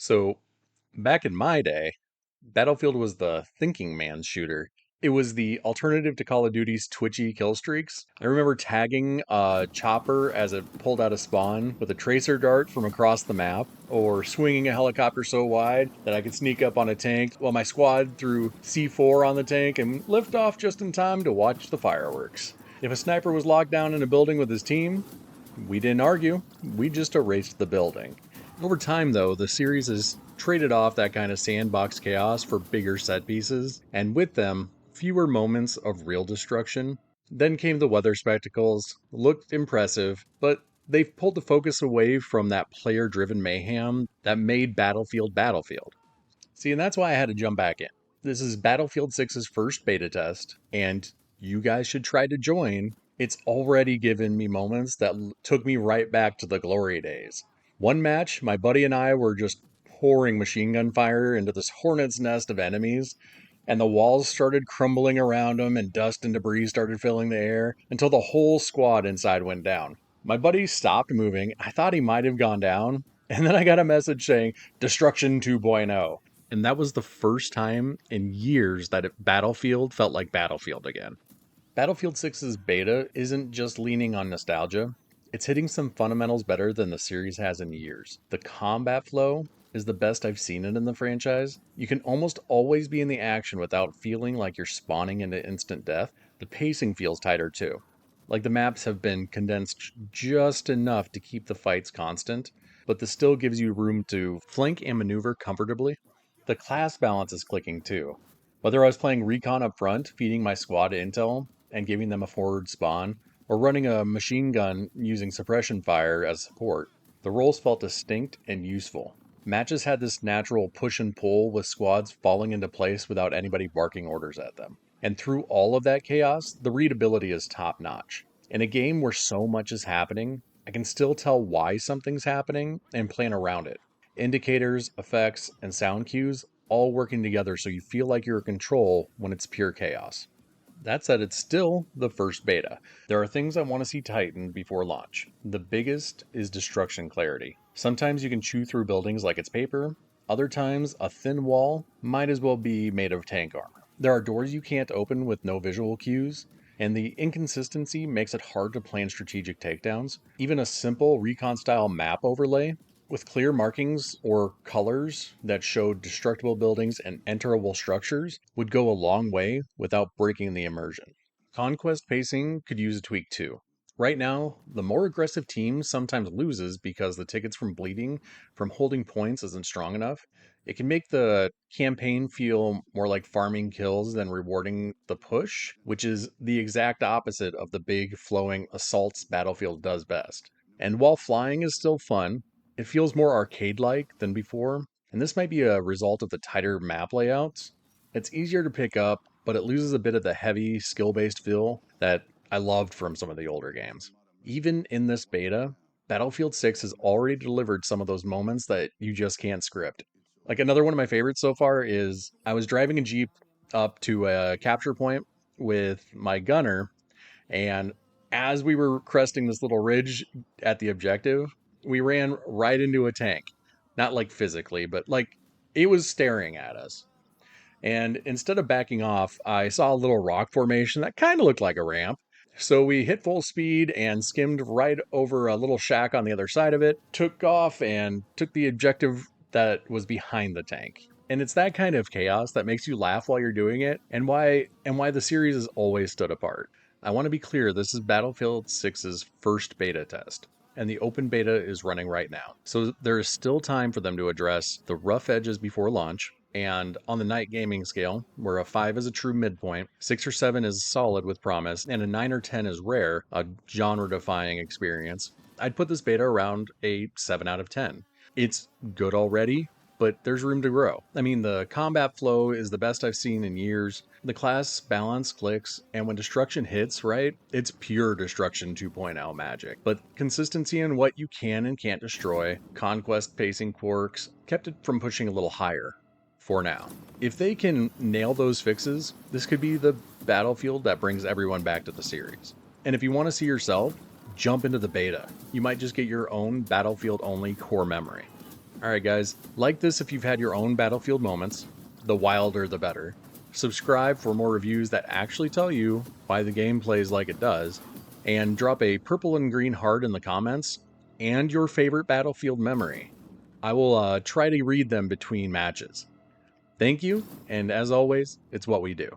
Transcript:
So, back in my day, Battlefield was the thinking man's shooter. It was the alternative to Call of Duty's twitchy kill streaks. I remember tagging a chopper as it pulled out a spawn with a tracer dart from across the map, or swinging a helicopter so wide that I could sneak up on a tank while my squad threw C4 on the tank and lift off just in time to watch the fireworks. If a sniper was locked down in a building with his team, we didn't argue, we just erased the building. Over time, though, the series has traded off that kind of sandbox chaos for bigger set pieces, and with them, fewer moments of real destruction. Then came the weather spectacles, looked impressive, but they've pulled the focus away from that player driven mayhem that made Battlefield Battlefield. See, and that's why I had to jump back in. This is Battlefield 6's first beta test, and you guys should try to join. It's already given me moments that took me right back to the glory days. One match, my buddy and I were just pouring machine gun fire into this hornet's nest of enemies, and the walls started crumbling around them, and dust and debris started filling the air until the whole squad inside went down. My buddy stopped moving. I thought he might have gone down, and then I got a message saying, Destruction 2.0. And that was the first time in years that Battlefield felt like Battlefield again. Battlefield 6's beta isn't just leaning on nostalgia, it's hitting some fundamentals better than the series has in years. The combat flow is the best I've seen it in the franchise. You can almost always be in the action without feeling like you're spawning into instant death. The pacing feels tighter too. Like the maps have been condensed just enough to keep the fights constant, but this still gives you room to flank and maneuver comfortably. The class balance is clicking too. Whether I was playing recon up front, feeding my squad intel, and giving them a forward spawn, or running a machine gun using suppression fire as support, the roles felt distinct and useful. Matches had this natural push and pull with squads falling into place without anybody barking orders at them. And through all of that chaos, the readability is top notch. In a game where so much is happening, I can still tell why something's happening and plan around it. Indicators, effects, and sound cues all working together so you feel like you're in control when it's pure chaos. That said, it's still the first beta. There are things I want to see tightened before launch. The biggest is destruction clarity. Sometimes you can chew through buildings like it's paper, other times a thin wall might as well be made of tank armor. There are doors you can't open with no visual cues, and the inconsistency makes it hard to plan strategic takedowns. Even a simple recon style map overlay with clear markings or colors that showed destructible buildings and enterable structures would go a long way without breaking the immersion. Conquest pacing could use a tweak too. Right now, the more aggressive team sometimes loses because the tickets from bleeding from holding points isn't strong enough. It can make the campaign feel more like farming kills than rewarding the push, which is the exact opposite of the big flowing assaults Battlefield does best. And while flying is still fun, it feels more arcade-like than before, and this might be a result of the tighter map layouts. It's easier to pick up, but it loses a bit of the heavy, skill-based feel that I loved from some of the older games. Even in this beta, Battlefield 6 has already delivered some of those moments that you just can't script. Like another one of my favorites so far is I was driving a Jeep up to a capture point with my gunner, and as we were cresting this little ridge at the objective, we ran right into a tank. Not like physically, but like it was staring at us. And instead of backing off, I saw a little rock formation that kind of looked like a ramp. So we hit full speed and skimmed right over a little shack on the other side of it, took off and took the objective that was behind the tank. And it's that kind of chaos that makes you laugh while you're doing it, and why the series has always stood apart. I want to be clear, this is Battlefield 6's first beta test, and the open beta is running right now. So there is still time for them to address the rough edges before launch. And on the Knght Gaming scale, where a 5 is a true midpoint, 6 or 7 is solid with promise, and a 9 or 10 is rare, a genre-defying experience, I'd put this beta around a 7 out of 10. It's good already, but there's room to grow. I mean, the combat flow is the best I've seen in years. The class balance clicks, and when destruction hits, right, it's pure Destruction 2.0 magic. But consistency in what you can and can't destroy, conquest pacing quirks, kept it from pushing a little higher. For now. If they can nail those fixes, this could be the Battlefield that brings everyone back to the series. And if you want to see yourself, jump into the beta. You might just get your own Battlefield-only core memory. All right, guys, like this if you've had your own Battlefield moments. The wilder, the better. Subscribe for more reviews that actually tell you why the game plays like it does. And drop a purple and green heart in the comments and your favorite Battlefield memory. I will try to read them between matches. Thank you, and as always, it's what we do.